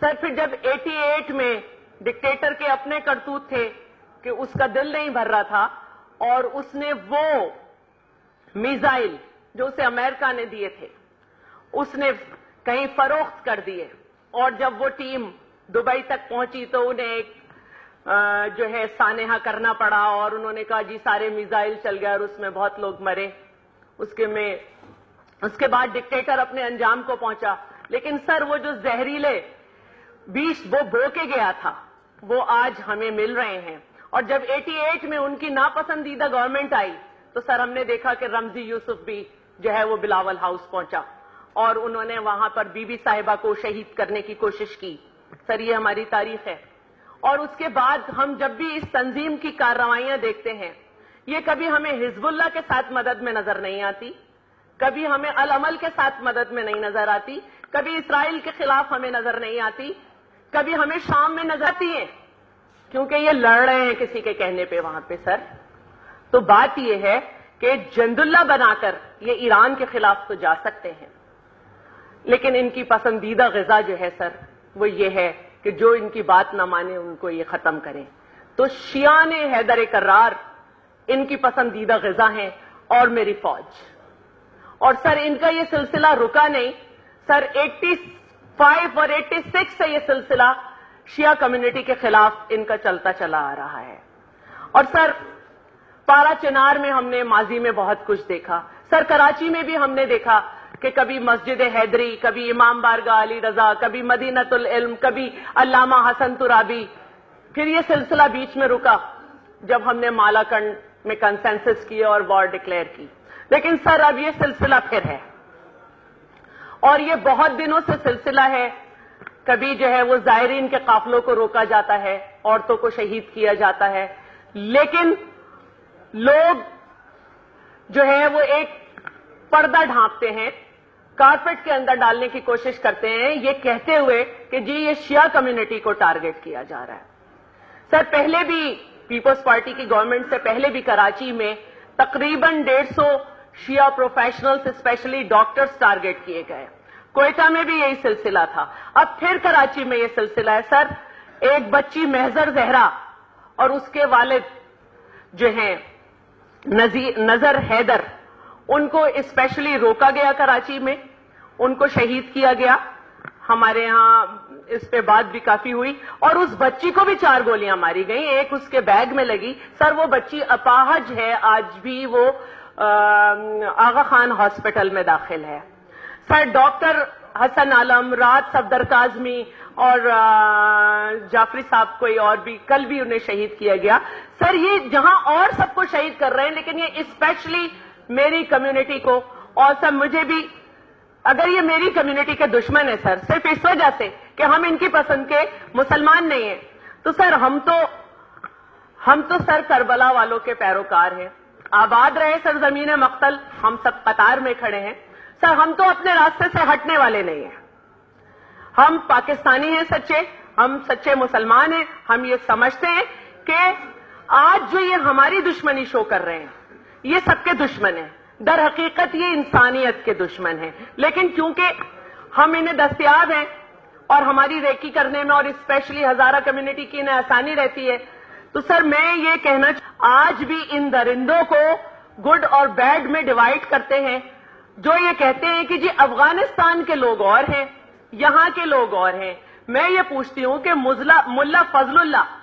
سر پھر جب 88 میں ڈکٹیٹر کے اپنے کرتوت تھے کہ اس کا دل نہیں بھر رہا تھا اور اس نے وہ میزائل جو اسے امریکہ نے دیے تھے اس نے کہیں فروخت کر دیے، اور جب وہ ٹیم دبئی تک پہنچی تو انہیں ایک جو ہے سانحہ کرنا پڑا، اور انہوں نے کہا جی سارے میزائل چل گئے اور اس میں بہت لوگ مرے۔ اس کے بعد ڈکٹیٹر اپنے انجام کو پہنچا، لیکن سر وہ جو زہریلے بیش وہ بو کے گیا تھا وہ آج ہمیں مل رہے ہیں۔ اور جب 88 میں ان کی ناپسندیدہ گورنمنٹ آئی تو سر ہم نے دیکھا کہ رمزی یوسف بھی جو ہے وہ بلاول ہاؤس پہنچا اور انہوں نے وہاں پر بی بی صاحبہ کو شہید کرنے کی کوشش کی۔ سر یہ ہماری تاریخ ہے۔ اور اس کے بعد ہم جب بھی اس تنظیم کی کارروائیاں دیکھتے ہیں، یہ کبھی ہمیں حزب اللہ کے ساتھ مدد میں نظر نہیں آتی، کبھی ہمیں العمل کے ساتھ مدد میں نہیں نظر آتی، کبھی اسرائیل کے خلاف ہمیں نظر نہیں آتی، کبھی ہمیں شام میں نظر آتی ہے، کیونکہ یہ لڑ رہے ہیں کسی کے کہنے پہ وہاں پہ سر۔ تو بات یہ ہے کہ جند اللہ بنا کر یہ ایران کے خلاف تو جا سکتے ہیں، لیکن ان کی پسندیدہ غذا جو ہے سر وہ یہ ہے کہ جو ان کی بات نہ مانے ان کو یہ ختم کریں۔ تو شیعان حیدر کرار ان کی پسندیدہ غذا ہیں اور میری فوج۔ اور سر ان کا یہ سلسلہ رکا نہیں، سر 85 اور 86 سے یہ سلسلہ شیعہ کمیونٹی کے خلاف ان کا چلتا چلا آ رہا ہے۔ اور سر پارا چنار میں ہم نے ماضی میں بہت کچھ دیکھا، سر کراچی میں بھی ہم نے دیکھا کہ کبھی مسجد حیدری، کبھی امام بارگاہ علی رضا، کبھی مدینۃ العلم، کبھی علامہ حسن ترابی۔ پھر یہ سلسلہ بیچ میں رکا جب ہم نے مالاکنڈ میں کنسنسس کیے اور وار ڈکلیئر کی، لیکن سر اب یہ سلسلہ پھر ہے اور یہ بہت دنوں سے سلسلہ ہے۔ کبھی جو ہے وہ زائرین کے قافلوں کو روکا جاتا ہے، عورتوں کو شہید کیا جاتا ہے، لیکن لوگ جو ہے وہ ایک پردہ ڈھانپتے ہیں، کارپیٹ کے اندر ڈالنے کی کوشش کرتے ہیں، یہ کہتے ہوئے کہ جی یہ شیعہ کمیونٹی کو ٹارگٹ کیا جا رہا ہے۔ سر پہلے بھی پیپلز پارٹی کی گورنمنٹ سے پہلے بھی کراچی میں تقریباً 150 شیعہ پروفیشنلز اسپیشلی ڈاکٹرز ٹارگٹ کیے گئے، کوئٹہ میں بھی یہی سلسلہ تھا، اب پھر کراچی میں یہ سلسلہ ہے۔ سر ایک بچی محضر زہرا اور اس کے والد جو ہیں نظر حیدر، ان کو اسپیشلی روکا گیا کراچی میں، ان کو شہید کیا گیا، ہمارے ہاں اس پہ بات بھی کافی ہوئی، اور اس بچی کو بھی 4 گولیاں ماری گئیں، ایک اس کے بیگ میں لگی۔ سر وہ بچی اپاہج ہے، آج بھی وہ آغا خان ہاسپٹل میں داخل ہے۔ سر ڈاکٹر حسن عالم، رات صفدر کاظمی اور جعفری صاحب کوئی اور بھی کل بھی انہیں شہید کیا گیا۔ سر یہ جہاں اور سب کو شہید کر رہے ہیں، لیکن یہ اسپیشلی میری کمیونٹی کو، اور سر مجھے بھی، اگر یہ میری کمیونٹی کے دشمن ہیں سر صرف اس وجہ سے کہ ہم ان کی پسند کے مسلمان نہیں ہیں، تو سر ہم تو سر کربلا والوں کے پیروکار ہیں۔ آباد رہے سر زمین مقتل، ہم سب قطار میں کھڑے ہیں۔ سر ہم تو اپنے راستے سے ہٹنے والے نہیں ہیں، ہم پاکستانی ہیں سچے، ہم سچے مسلمان ہیں، ہم یہ سمجھتے ہیں کہ آج جو یہ ہماری دشمنی شو کر رہے ہیں یہ سب کے دشمن ہیں، در حقیقت یہ انسانیت کے دشمن ہیں، لیکن کیونکہ ہم انہیں دستیاب ہیں اور ہماری ریکی کرنے میں اور اسپیشلی ہزارہ کمیونٹی کی انہیں آسانی رہتی ہے، تو سر میں یہ کہنا آج بھی ان درندوں کو گڈ اور بیڈ میں ڈیوائیڈ کرتے ہیں، جو یہ کہتے ہیں کہ جی افغانستان کے لوگ اور ہیں، یہاں کے لوگ اور ہیں۔ میں یہ پوچھتی ہوں کہ ملا فضل اللہ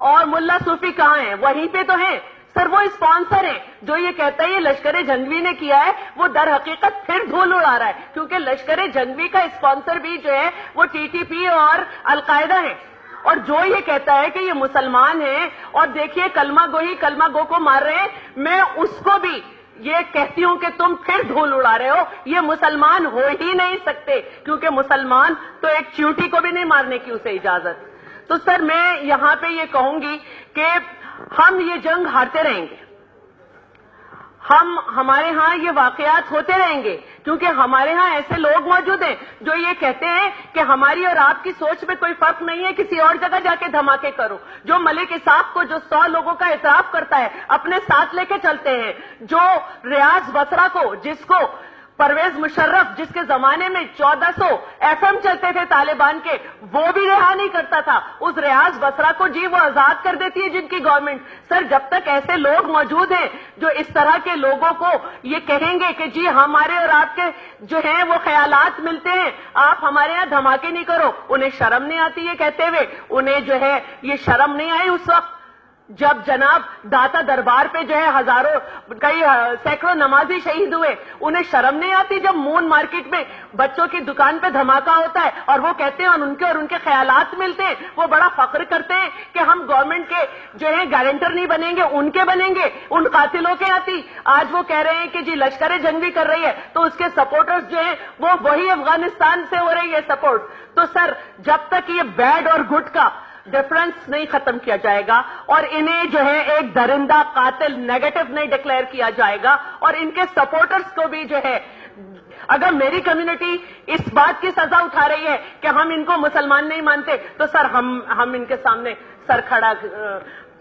اور ملا صوفی کہاں ہیں؟ وہیں پہ تو ہیں سر، وہ اسپانسر ہیں۔ جو یہ کہتا ہے یہ لشکر جنگوی نے کیا ہے، وہ در حقیقت پھر دھول اڑا رہا ہے، کیونکہ لشکر جنگوی کا اسپانسر بھی جو ہے وہ ٹی ٹی پی اور القاعدہ ہے۔ اور جو یہ کہتا ہے کہ یہ مسلمان ہیں اور دیکھیے کلمہ گو کو مار رہے ہیں، میں اس کو بھی یہ کہتی ہوں کہ تم پھر دھول اڑا رہے ہو، یہ مسلمان ہو ہی نہیں سکتے، کیونکہ مسلمان تو ایک چیونٹی کو بھی نہیں مارنے کی اسے اجازت۔ تو سر میں یہاں پہ یہ کہوں گی کہ ہم یہ جنگ ہارتے رہیں گے، ہمارے ہاں یہ واقعات ہوتے رہیں گے، کیونکہ ہمارے ہاں ایسے لوگ موجود ہیں جو یہ کہتے ہیں کہ ہماری اور آپ کی سوچ میں کوئی فرق نہیں ہے، کسی اور جگہ جا کے دھماکے کرو۔ جو ملک اسحاق کو جو 100 لوگوں کا اعتراف کرتا ہے اپنے ساتھ لے کے چلتے ہیں، جو ریاض بصرہ کو جس کو پرویز مشرف جس کے زمانے میں 1400 FM چلتے تھے طالبان کے، وہ بھی رہا نہیں کرتا تھا اس ریاض بصرہ کو، جی وہ آزاد کر دیتی ہے جن کی گورنمنٹ۔ سر جب تک ایسے لوگ موجود ہیں جو اس طرح کے لوگوں کو یہ کہیں گے کہ جی ہمارے اور آپ کے جو ہیں وہ خیالات ملتے ہیں، آپ ہمارے یہاں دھماکے نہیں کرو، انہیں شرم نہیں آتی یہ کہتے ہوئے؟ انہیں جو ہے یہ شرم نہیں آئی اس وقت جب جناب داتا دربار پہ جو ہے ہزاروں کئی سینکڑوں نمازی شہید ہوئے؟ انہیں شرم نہیں آتی جب مون مارکیٹ میں بچوں کی دکان پہ دھماکہ ہوتا ہے اور وہ کہتے ہیں اور ان کے خیالات ملتے ہیں، وہ بڑا فخر کرتے ہیں کہ ہم گورنمنٹ کے جو ہے گارنٹر نہیں بنیں گے، ان کے بنیں گے، ان قاتلوں کے آتی؟ آج وہ کہہ رہے ہیں کہ جی لشکر جنگ بھی کر رہی ہے تو اس کے سپورٹرز جو ہیں وہ وہی افغانستان سے ہو رہی ہے سپورٹ۔ تو سر جب تک یہ بیڈ اور گڈ کا ڈفرنس نہیں ختم کیا جائے گا اور انہیں جو ہے ایک درندہ قاتل نیگیٹو نہیں ڈکلیئر کیا جائے گا اور ان کے سپورٹرز کو بھی جو ہے، اگر میری کمیونٹی اس بات کی سزا اٹھا رہی ہے کہ ہم ان کو مسلمان نہیں مانتے تو سر ہم ان کے سامنے سر کھڑا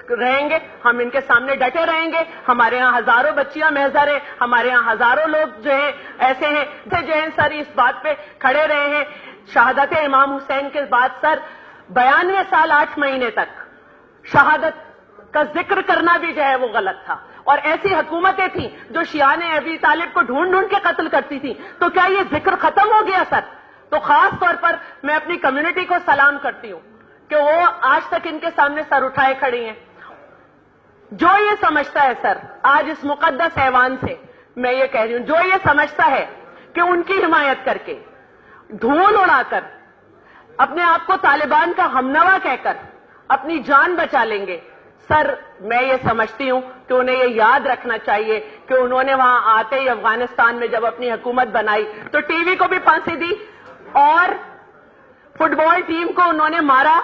رہیں گے، ہم ان کے سامنے ڈٹے رہیں گے۔ ہمارے ہاں ہزاروں بچیاں محضر ہیں، ہمارے ہاں ہزاروں لوگ جو ہیں ایسے ہیں جو ہیں سر اس بات پہ کھڑے رہے ہیں۔ شہادت امام حسین کے بعد سر 92 سال 8 مہینے تک شہادت کا ذکر کرنا بھی جو ہے وہ غلط تھا، اور ایسی حکومتیں تھیں جو شیعان ابی طالب کو ڈھونڈ ڈھونڈ کے قتل کرتی تھیں، تو کیا یہ ذکر ختم ہو گیا سر؟ تو خاص طور پر میں اپنی کمیونٹی کو سلام کرتی ہوں کہ وہ آج تک ان کے سامنے سر اٹھائے کھڑی ہیں۔ جو یہ سمجھتا ہے سر آج اس مقدس ایوان سے میں یہ کہہ رہی ہوں، جو یہ سمجھتا ہے کہ ان کی حمایت کر کے دھول اڑا کر اپنے آپ کو طالبان کا ہمنوا کہہ کر اپنی جان بچا لیں گے، سر میں یہ سمجھتی ہوں کہ انہیں یہ یاد رکھنا چاہیے کہ انہوں نے وہاں آتے ہی افغانستان میں جب اپنی حکومت بنائی تو ٹی وی کو بھی پھانسی دی اور فٹ بال ٹیم کو انہوں نے مارا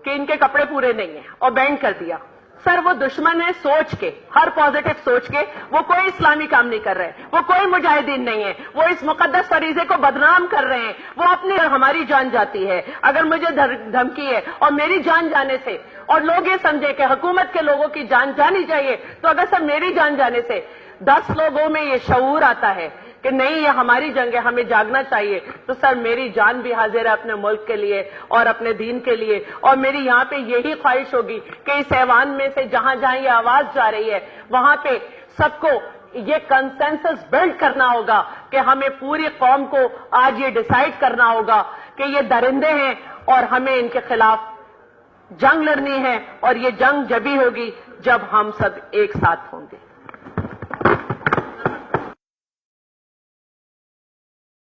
کہ ان کے کپڑے پورے نہیں ہیں اور بینڈ کر دیا۔ سر وہ دشمن ہے سوچ کے، ہر پازیٹو سوچ کے، وہ کوئی اسلامی کام نہیں کر رہے، وہ کوئی مجاہدین نہیں ہے، وہ اس مقدس فریضے کو بدنام کر رہے ہیں، وہ اپنی ہماری جان جاتی ہے اگر مجھے دھمکی ہے اور میری جان جانے سے اور لوگ یہ سمجھے کہ حکومت کے لوگوں کی جان جانی چاہیے، تو اگر سر میری جان جانے سے 10 لوگوں میں یہ شعور آتا ہے کہ نہیں یہ ہماری جنگ ہے ہمیں جاگنا چاہیے، تو سر میری جان بھی حاضر ہے اپنے ملک کے لیے اور اپنے دین کے لیے، اور میری یہاں پہ یہی خواہش ہوگی کہ اس ایوان میں سے جہاں جہاں یہ آواز جا رہی ہے وہاں پہ سب کو یہ کنسنسس بلڈ کرنا ہوگا کہ ہمیں پوری قوم کو آج یہ ڈیسائیڈ کرنا ہوگا کہ یہ درندے ہیں اور ہمیں ان کے خلاف جنگ لڑنی ہے، اور یہ جنگ جبھی ہوگی جب ہم سب ایک ساتھ ہوں گے۔